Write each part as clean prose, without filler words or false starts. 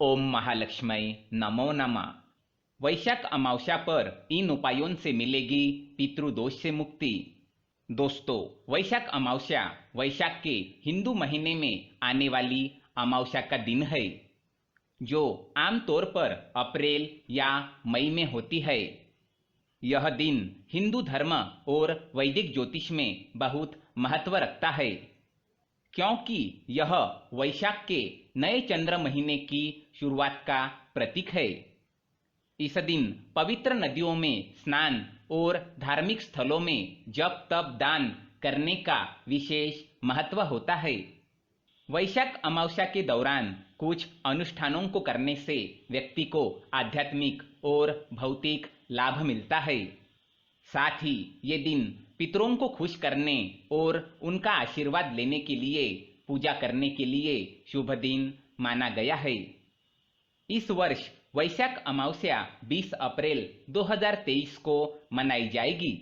ओम महालक्ष्मी नमो नमः। वैशाख अमावस्या पर इन उपायों से मिलेगी पितृदोष से मुक्ति। दोस्तों, वैशाख अमावस्या वैशाख के हिंदू महीने में आने वाली अमावस्या का दिन है, जो आमतौर पर अप्रैल या मई में होती है। यह दिन हिंदू धर्म और वैदिक ज्योतिष में बहुत महत्व रखता है, क्योंकि यह वैशाख के नए चंद्र महीने की शुरुआत का प्रतीक है। इस दिन पवित्र नदियों में स्नान और धार्मिक स्थलों में जप तप दान करने का विशेष महत्व होता है। वैशाख अमावस्या के दौरान कुछ अनुष्ठानों को करने से व्यक्ति को आध्यात्मिक और भौतिक लाभ मिलता है। साथ ही ये दिन पितरों को खुश करने और उनका आशीर्वाद लेने के लिए पूजा करने के लिए शुभ दिन माना गया है। इस वर्ष वैशाख अमावस्या 20 अप्रैल 2023 को मनाई जाएगी।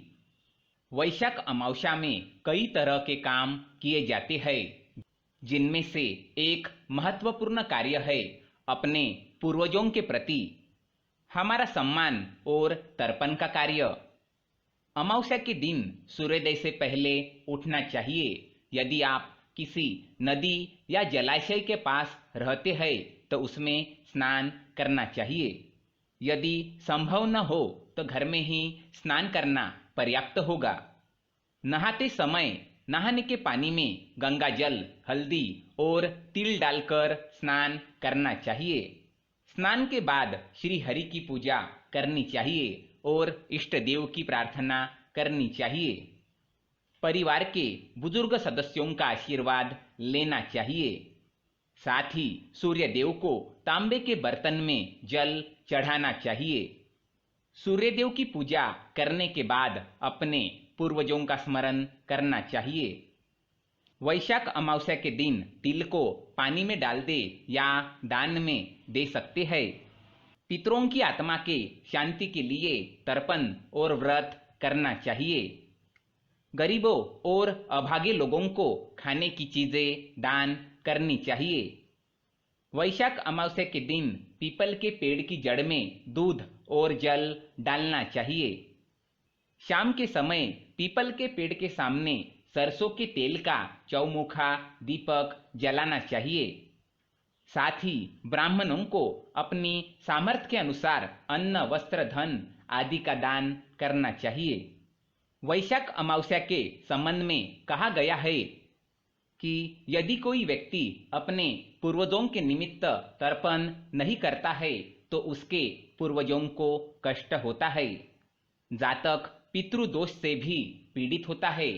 वैशाख अमावस्या में कई तरह के काम किए जाते हैं, जिनमें से एक महत्वपूर्ण कार्य है अपने पूर्वजों के प्रति हमारा सम्मान और तर्पण का कार्य। अमावस्या के दिन सूर्योदय से पहले उठना चाहिए। यदि आप किसी नदी या जलाशय के पास रहते हैं तो उसमें स्नान करना चाहिए। यदि संभव न हो तो घर में ही स्नान करना पर्याप्त होगा। नहाते समय नहाने के पानी में गंगा जल, हल्दी और तिल डालकर स्नान करना चाहिए। स्नान के बाद श्री हरि की पूजा करनी चाहिए और इष्ट देव की प्रार्थना करनी चाहिए। परिवार के बुजुर्ग सदस्यों का आशीर्वाद लेना चाहिए। साथ ही सूर्य देव को तांबे के बर्तन में जल चढ़ाना चाहिए। सूर्य देव की पूजा करने के बाद अपने पूर्वजों का स्मरण करना चाहिए। वैशाख अमावस्या के दिन तिल को पानी में डाल दे या दान में दे सकते हैं। पितरों की आत्मा के शांति के लिए तर्पण और व्रत करना चाहिए। गरीबों और अभागे लोगों को खाने की चीजें दान करनी चाहिए। वैशाख अमावस्या के दिन पीपल के पेड़ की जड़ में दूध और जल डालना चाहिए। शाम के समय पीपल के पेड़ के सामने सरसों के तेल का चौमुखा दीपक जलाना चाहिए। साथ ही ब्राह्मणों को अपनी सामर्थ्य के अनुसार अन्न, वस्त्र, धन आदि का दान करना चाहिए। वैशाख अमावस्या के संबंध में कहा गया है कि यदि कोई व्यक्ति अपने पूर्वजों के निमित्त तर्पण नहीं करता है तो उसके पूर्वजों को कष्ट होता है। जातक पितृदोष से भी पीड़ित होता है।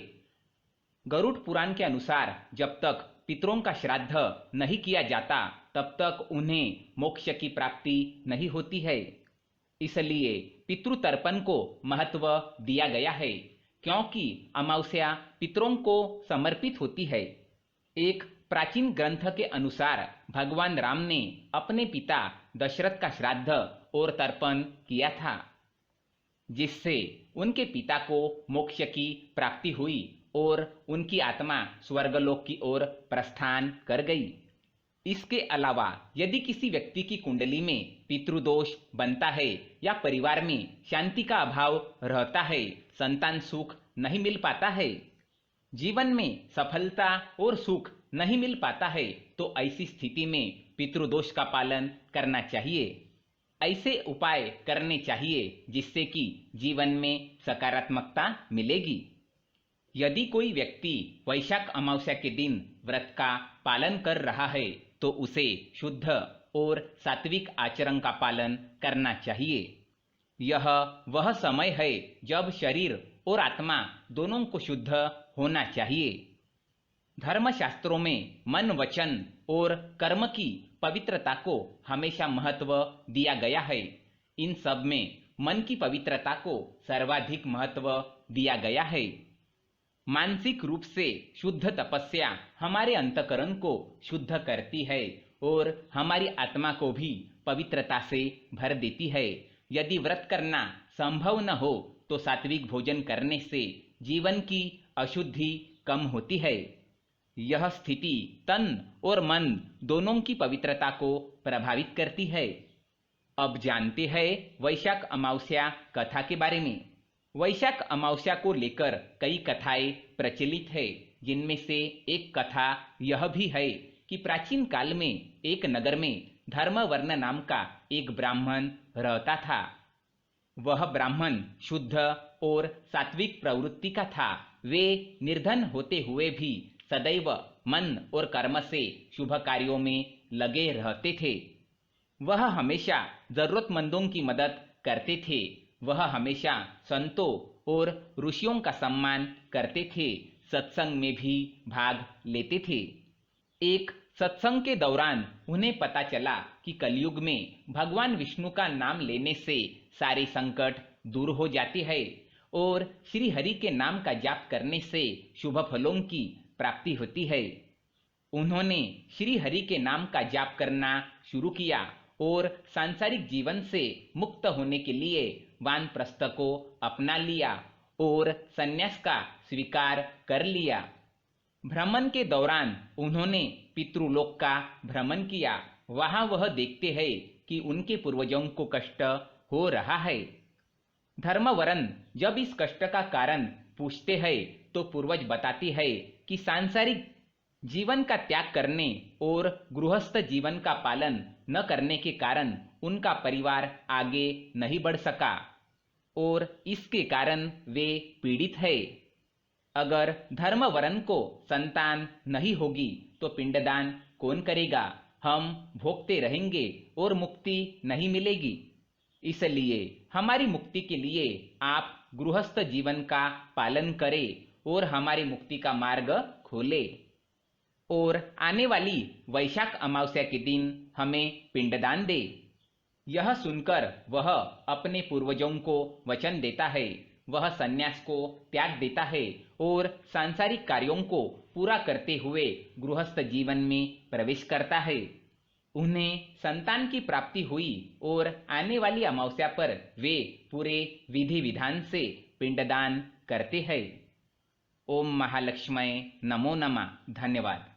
गरुड़ पुराण के अनुसार जब तक पितरों का श्राद्ध नहीं किया जाता तब तक उन्हें मोक्ष की प्राप्ति नहीं होती है। इसलिए पितृतर्पण को महत्व दिया गया है, क्योंकि अमावस्या पितरों को समर्पित होती है। एक प्राचीन ग्रंथ के अनुसार भगवान राम ने अपने पिता दशरथ का श्राद्ध और तर्पण किया था, जिससे उनके पिता को मोक्ष की प्राप्ति हुई और उनकी आत्मा स्वर्गलोक की ओर प्रस्थान कर गई। इसके अलावा यदि किसी व्यक्ति की कुंडली में पितृदोष बनता है या परिवार में शांति का अभाव रहता है, संतान सुख नहीं मिल पाता है, जीवन में सफलता और सुख नहीं मिल पाता है, तो ऐसी स्थिति में पितृदोष का पालन करना चाहिए। ऐसे उपाय करने चाहिए जिससे कि जीवन में सकारात्मकता मिलेगी। यदि कोई व्यक्ति वैशाख अमावस्या के दिन व्रत का पालन कर रहा है तो उसे शुद्ध और सात्विक आचरण का पालन करना चाहिए। यह वह समय है जब शरीर और आत्मा दोनों को शुद्ध होना चाहिए। धर्मशास्त्रों में मन, वचन और कर्म की पवित्रता को हमेशा महत्व दिया गया है। इन सब में मन की पवित्रता को सर्वाधिक महत्व दिया गया है। मानसिक रूप से शुद्ध तपस्या हमारे अंतःकरण को शुद्ध करती है और हमारी आत्मा को भी पवित्रता से भर देती है। यदि व्रत करना संभव न हो तो सात्विक भोजन करने से जीवन की अशुद्धि कम होती है। यह स्थिति तन और मन दोनों की पवित्रता को प्रभावित करती है। अब जानते हैं वैशाख अमावस्या कथा के बारे में। वैशाख अमावस्या को लेकर कई कथाएं प्रचलित है, जिनमें से एक कथा यह भी है कि प्राचीन काल में एक नगर में धर्मवर्ण नाम का एक ब्राह्मण रहता था। वह ब्राह्मण शुद्ध और सात्विक प्रवृत्ति का था। वे निर्धन होते हुए भी सदैव मन और कर्म से शुभ कार्यों में लगे रहते थे। वह हमेशा जरूरतमंदों की मदद करते थे। वह हमेशा संतों और ऋषियों का सम्मान करते थे। सत्संग में भी भाग लेते थे। एक सत्संग के दौरान उन्हें पता चला कि कलयुग में भगवान विष्णु का नाम लेने से सारे संकट दूर हो जाते हैं और श्री हरि के नाम का जाप करने से शुभ फलों की प्राप्ति होती है। उन्होंने श्री हरि के नाम का जाप करना शुरू किया और सांसारिक जीवन से मुक्त होने के लिए वानप्रस्थ को अपना लिया और संन्यास का स्वीकार कर लिया। भ्रमण के दौरान उन्होंने पितृलोक का भ्रमण किया। वहां वह देखते हैं कि उनके पूर्वजों को कष्ट हो रहा है। धर्मवरन जब इस कष्ट का कारण पूछते हैं तो पूर्वज बताती है कि सांसारिक जीवन का त्याग करने और गृहस्थ जीवन का पालन न करने के कारण उनका परिवार आगे नहीं बढ़ सका और इसके कारण वे पीड़ित है। अगर धर्मवरन को संतान नहीं होगी तो पिंडदान कौन करेगा? हम भोगते रहेंगे और मुक्ति नहीं मिलेगी। इसलिए हमारी मुक्ति के लिए आप गृहस्थ जीवन का पालन करें और हमारी मुक्ति का मार्ग खोलें। और आने वाली वैशाख अमावस्या के दिन हमें पिंडदान दे। यह सुनकर वह अपने पूर्वजों को वचन देता है। वह संन्यास को त्याग देता है और सांसारिक कार्यों को पूरा करते हुए गृहस्थ जीवन में प्रवेश करता है। उन्हें संतान की प्राप्ति हुई और आने वाली अमावस्या पर वे पूरे विधि विधान से पिंडदान करते हैं। ओम महालक्ष्मये नमो नमः। धन्यवाद।